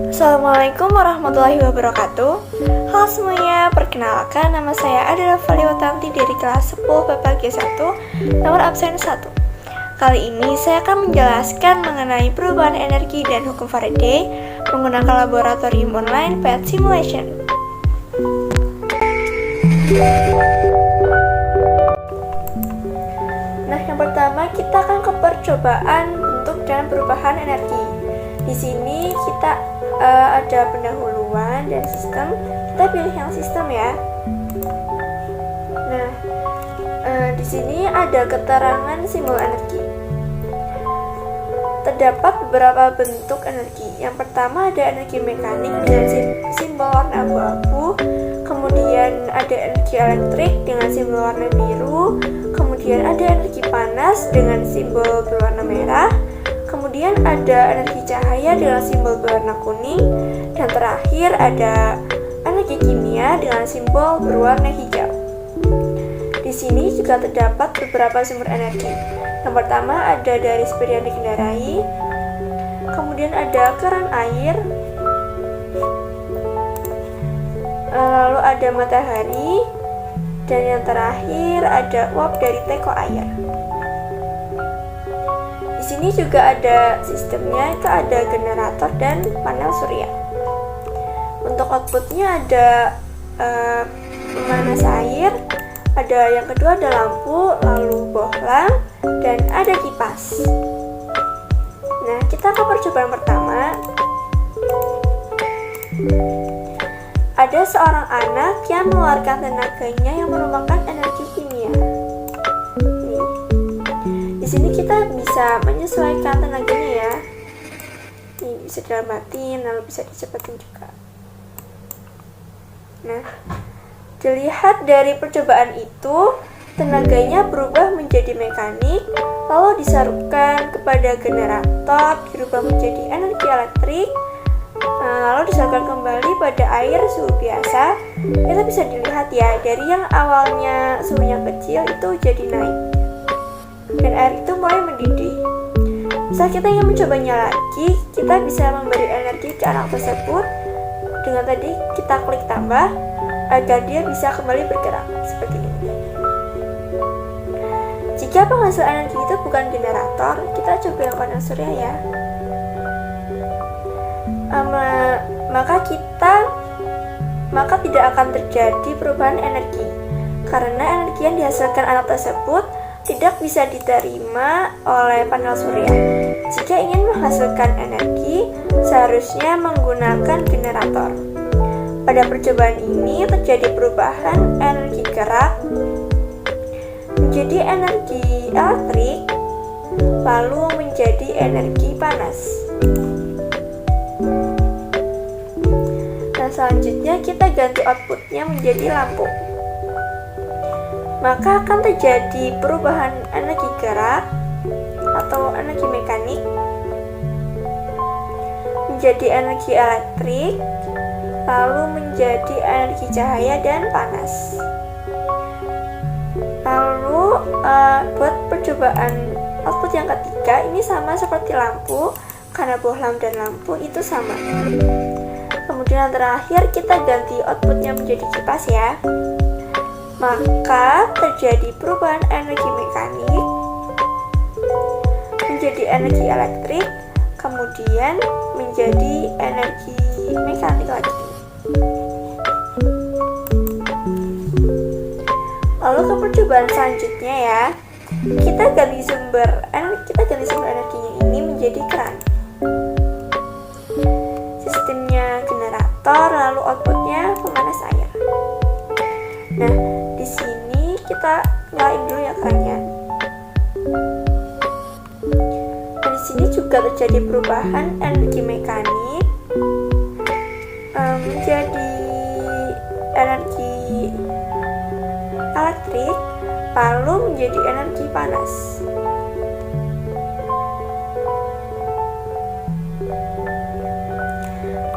Assalamualaikum warahmatullahi wabarakatuh. Halo semuanya, perkenalkan nama saya adalah Valiutanti dari kelas 10 BPG 1, nomor absen 1. Kali ini saya akan menjelaskan mengenai perubahan energi dan hukum Faraday menggunakan laboratorium online PET simulation. Nah, yang pertama kita akan ke percobaan bentuk dan perubahan energi. Di sini kita ada pendahuluan dan sistem. Kita pilih yang sistem ya. Nah, di sini ada keterangan simbol energi. Terdapat beberapa bentuk energi. Yang pertama ada energi mekanik dengan simbol warna abu-abu. Kemudian ada energi elektrik dengan simbol warna biru. Kemudian ada energi panas dengan simbol berwarna merah. Kemudian ada energi cahaya dengan simbol berwarna kuning. Dan terakhir ada energi kimia dengan simbol berwarna hijau. Di sini juga terdapat beberapa sumber energi. Yang pertama ada dari sepeda yang dikendarai. Kemudian ada keran air. Lalu ada matahari. Dan yang terakhir ada uap dari teko air. Di sini juga ada sistemnya, itu ada generator dan panel surya. Untuk outputnya ada pemanas air, ada yang kedua ada lampu, lalu bohlam, dan ada kipas. Nah, kita ke percobaan pertama. Ada seorang anak yang mengeluarkan tenaganya yang merupakan energi kimia. Di sini kita bisa menyesuaikan tenaganya ya. Ini bisa dilambatin, lalu bisa dicepatin juga. Nah, dilihat dari percobaan itu, tenaganya berubah menjadi mekanik, lalu disalurkan kepada generator, dirubah menjadi energi elektrik, lalu disalurkan kembali pada air suhu biasa. Kita bisa dilihat ya, dari yang awalnya suhunya kecil itu jadi naik, dan air itu mulai mendidih. Saat kita ingin mencobanya lagi, kita bisa memberi energi ke anak tersebut dengan tadi kita klik tambah agar dia bisa kembali bergerak seperti ini. Jika penghasil energi itu bukan generator, kita coba yang panel surya ya. Maka tidak akan terjadi perubahan energi karena energi yang dihasilkan anak tersebut tidak bisa diterima oleh panel surya. Jika ingin menghasilkan energi, seharusnya menggunakan generator. Pada percobaan ini terjadi perubahan energi gerak menjadi energi elektrik, lalu menjadi energi panas. Nah, selanjutnya kita ganti outputnya menjadi lampu. Maka akan terjadi perubahan energi gerak atau energi mekanik menjadi energi elektrik, lalu menjadi energi cahaya dan panas. Lalu buat percobaan output yang ketiga, ini sama seperti lampu karena bohlam dan lampu itu sama. Kemudian yang terakhir kita ganti outputnya menjadi kipas ya. Maka terjadi perubahan energi mekanik menjadi energi elektrik, kemudian menjadi energi mekanik lagi. Lalu ke percobaan selanjutnya ya, kita ganti sumber energinya ini menjadi keran. Sistemnya generator, lalu outputnya pemanas air. Nah, di sini kita nyalain dulu ya kerannya. Nah, di sini juga terjadi perubahan energi mekanik menjadi energi elektrik, lalu menjadi energi panas.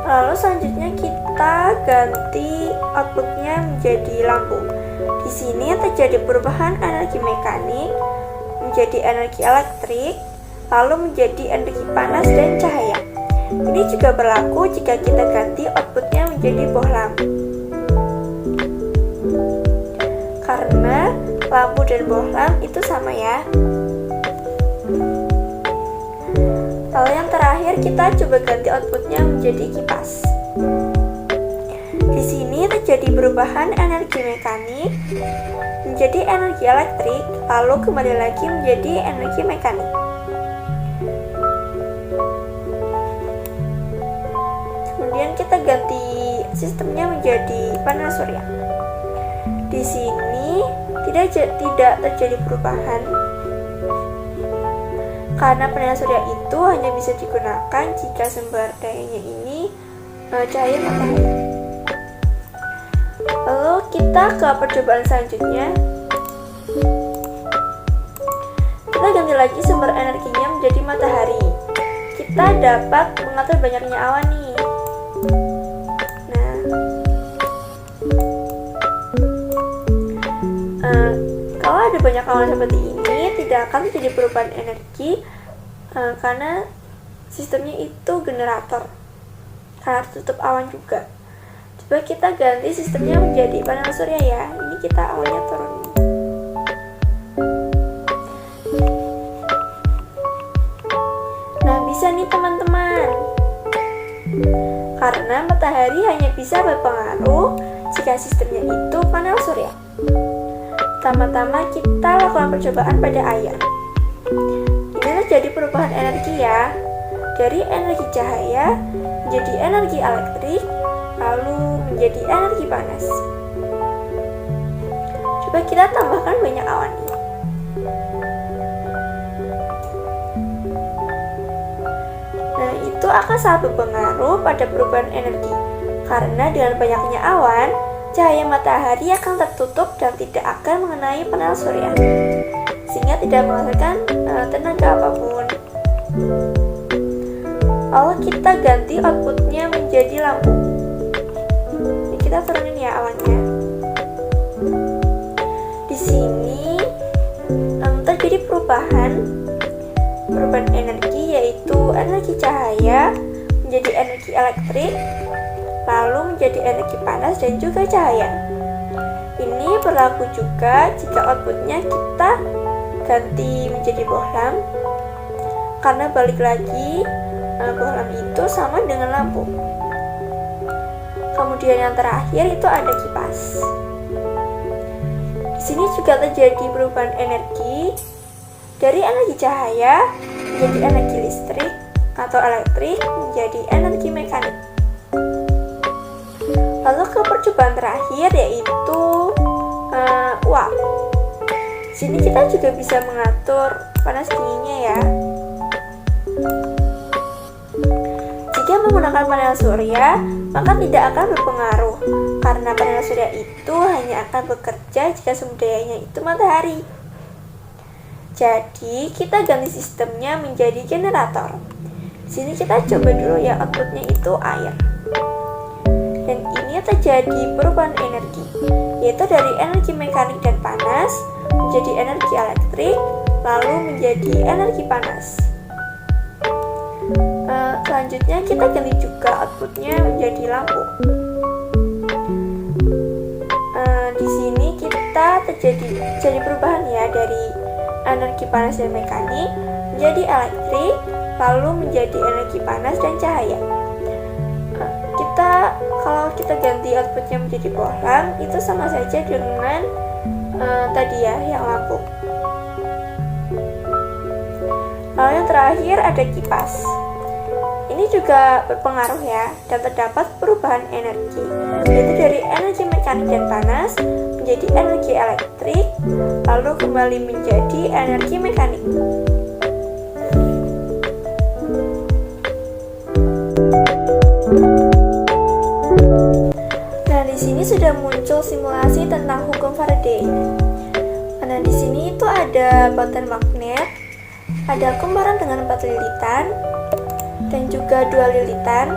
Lalu selanjutnya kita ganti outputnya menjadi lampu. Di sini terjadi perubahan energi mekanik menjadi energi elektrik, lalu menjadi energi panas dan cahaya. Ini juga berlaku jika kita ganti outputnya menjadi bohlam. Karena lampu dan bohlam itu sama ya. Lalu yang terakhir kita coba ganti outputnya menjadi kipas. Di sini terjadi perubahan energi mekanik menjadi energi elektrik, lalu kembali lagi menjadi energi mekanik. Kemudian kita ganti sistemnya menjadi panel surya. Di sini tidak terjadi perubahan karena panel surya itu hanya bisa digunakan jika sumber dayanya ini cahaya matahari. Lalu kita ke percobaan selanjutnya. Kita ganti lagi sumber energinya menjadi matahari. Kita dapat mengatur banyaknya awan nih. Kalau ada banyak awan seperti ini, tidak akan terjadi perubahan energi karena sistemnya itu generator. Karena tutup awan juga. Coba kita ganti sistemnya menjadi panel surya ya. Ini kita awalnya turun. Nah, bisa nih teman-teman. Karena matahari hanya bisa berpengaruh jika sistemnya itu panel surya. Pertama-tama kita lakukan percobaan pada air. Ini terjadi perubahan energi ya. Dari energi cahaya menjadi energi elektrik, lalu menjadi energi panas. Coba kita tambahkan banyak awan nih. Nah, itu akan sangat berpengaruh pada perubahan energi. Karena dengan banyaknya awan, cahaya matahari akan tertutup dan tidak akan mengenai panel surya, sehingga tidak menghasilkan tenaga apapun. Lalu kita ganti outputnya menjadi lampu. Ini kita turunin ya awannya. Di sini terjadi perubahan energi, yaitu energi cahaya menjadi energi elektrik, lalu menjadi energi panas dan juga cahaya. Ini berlaku juga jika outputnya kita ganti menjadi bohlam, karena balik lagi bohlam itu sama dengan lampu. Kemudian yang terakhir itu ada kipas. Di sini juga terjadi perubahan energi dari energi cahaya menjadi energi listrik atau elektrik menjadi energi mekanik. Lalu ke percobaan terakhir yaitu uap. Di sini kita juga bisa mengatur panas dinginnya ya. Jika menggunakan panel surya, maka tidak akan berpengaruh karena panel surya itu hanya akan bekerja jika sumber dayanya itu matahari. Jadi kita ganti sistemnya menjadi generator. Di sini kita coba dulu ya, outputnya itu air. Dan ini terjadi perubahan energi, yaitu dari energi mekanik dan panas menjadi energi elektrik, lalu menjadi energi panas. Selanjutnya kita ganti juga outputnya menjadi lampu. Di sini kita terjadi perubahan ya dari energi panas dan mekanik menjadi elektrik, lalu menjadi energi panas dan cahaya. Kalau kita ganti outputnya menjadi bohlam, itu sama saja dengan tadi ya yang lampu. Lalu yang terakhir ada kipas. Ini juga berpengaruh ya, dan terdapat perubahan energi, yaitu dari energi mekanik dan panas menjadi energi elektrik, lalu kembali menjadi energi mekanik. Nah, di sini sudah muncul simulasi tentang hukum Faraday. Nah, di sini itu ada baterai magnet, ada kumparan dengan 4 lilitan, dan juga 2 lilitan.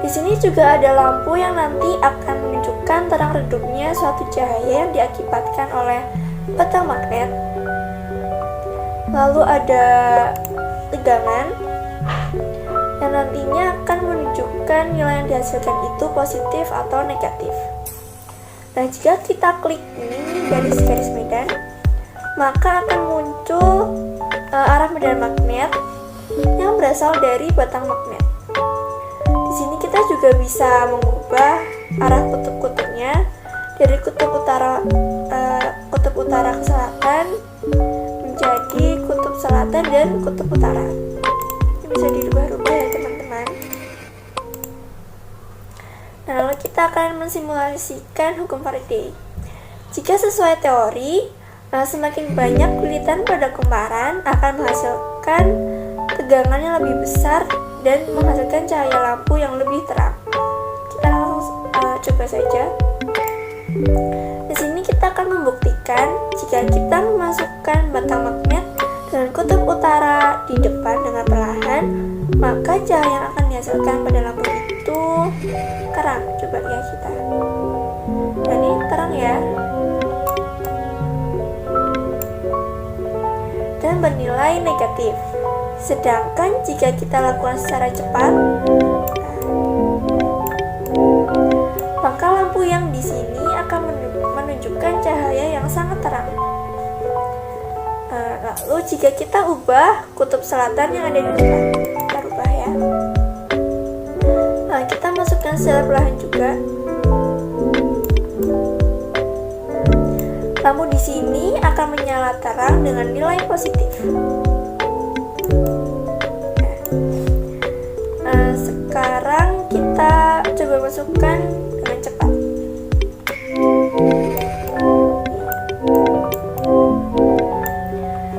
Di sini juga ada lampu yang nanti akan menunjukkan terang redupnya suatu cahaya yang diakibatkan oleh baterai magnet. Lalu ada tegangan yang nantinya akan menunjukkan nilai yang dihasilkan itu positif atau negatif. Nah, jika kita klik ini garis-garis medan, maka akan muncul arah medan magnet yang berasal dari batang magnet. Di sini kita juga bisa mengubah arah kutub-kutubnya dari kutub utara ke selatan menjadi kutub selatan dan kutub utara. Ini bisa dirubah-rubah ya teman-teman. Nah, lalu kita akan mensimulasikan hukum Faraday. Jika sesuai teori, semakin banyak lilitan pada kumparan akan menghasilkan tegangan yang lebih besar dan menghasilkan cahaya lampu yang lebih terang. Kita langsung coba saja. Di sini kita akan membuktikan jika kita memasukkan batang magnet dengan kutub utara di depan dengan perlahan, maka cahaya yang akan dihasilkan pada lampu itu terang. Coba lihat kita. Nah, ini terang ya. Dan bernilai negatif. Sedangkan jika kita lakukan secara cepat, maka lampu yang di sini akan menunjukkan cahaya yang sangat terang. Lalu jika kita ubah kutub selatan yang ada di depan, kita ubah ya. Nah, kita masukkan secara perlahan juga. Lampu di sini akan menyala terang dengan nilai positif. Sekarang kita coba masukkan dengan cepat.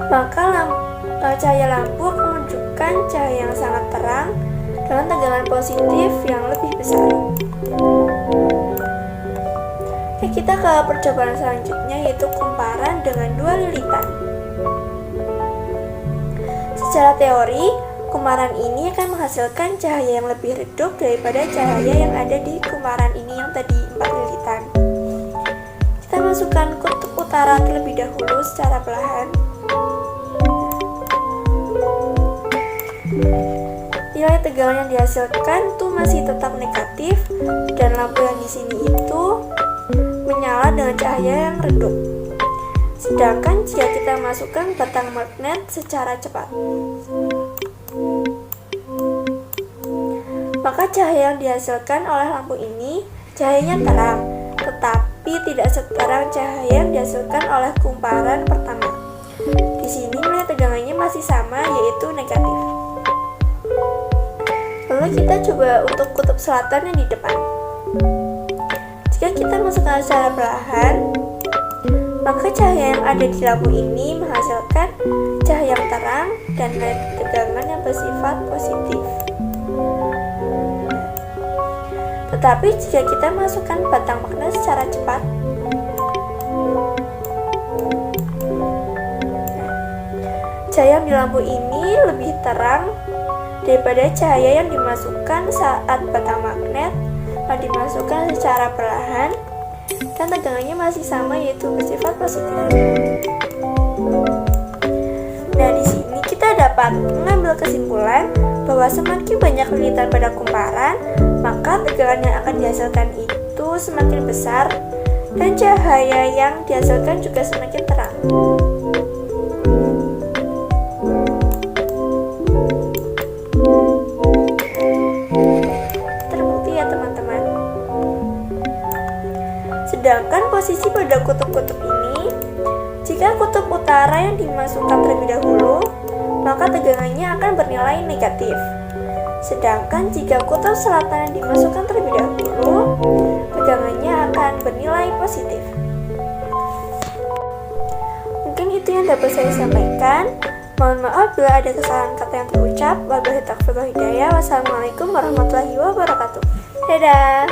Maka cahaya lampu akan menunjukkan cahaya yang sangat terang dengan tegangan positif yang lebih besar. Oke, kita ke percobaan selanjutnya, yaitu kumparan dengan dua lilitan. Secara teori, kumparan ini akan menghasilkan cahaya yang lebih redup daripada cahaya yang ada di kumparan ini yang tadi 4 lilitan. Kita masukkan kutub utara terlebih dahulu secara perlahan. Nilai tegangan yang dihasilkan tuh masih tetap negatif dan lampu yang di sini itu menyala dengan cahaya yang redup. Sedangkan jika kita masukkan batang magnet secara cepat, maka cahaya yang dihasilkan oleh lampu ini cahayanya terang, tetapi tidak seterang cahaya yang dihasilkan oleh kumparan pertama. Di sini nilai tegangannya masih sama, yaitu negatif. Lalu kita coba untuk kutub selatan yang di depan. Jika kita masukkan secara perlahan, maka cahaya yang ada di lampu ini menghasilkan cahaya yang terang dan nilai tegangan yang bersifat positif. Tetapi jika kita masukkan batang magnet secara cepat, cahaya di lampu ini lebih terang daripada cahaya yang dimasukkan saat batang magnet dimasukkan secara perlahan dan tegangannya masih sama, yaitu bersifat positif. Nah, di sini kita dapat mengambil kesimpulan bahwa semakin banyak lilitan pada kumparan, maka tegangan yang akan dihasilkan itu semakin besar dan cahaya yang dihasilkan juga semakin terang. Terbukti ya teman-teman. Sedangkan posisi pada kutub-kutub ini, jika kutub utara yang dimasukkan terlebih dahulu, maka tegangannya akan bernilai negatif. Sedangkan jika kutub selatan yang dimasukkan terlebih dahulu, tegangannya akan bernilai positif. Mungkin itu yang dapat saya sampaikan. Mohon maaf bila ada kesalahan kata yang terucap. Wabillahi taufiq wal hidayah. Wassalamualaikum warahmatullahi wabarakatuh. Dadah.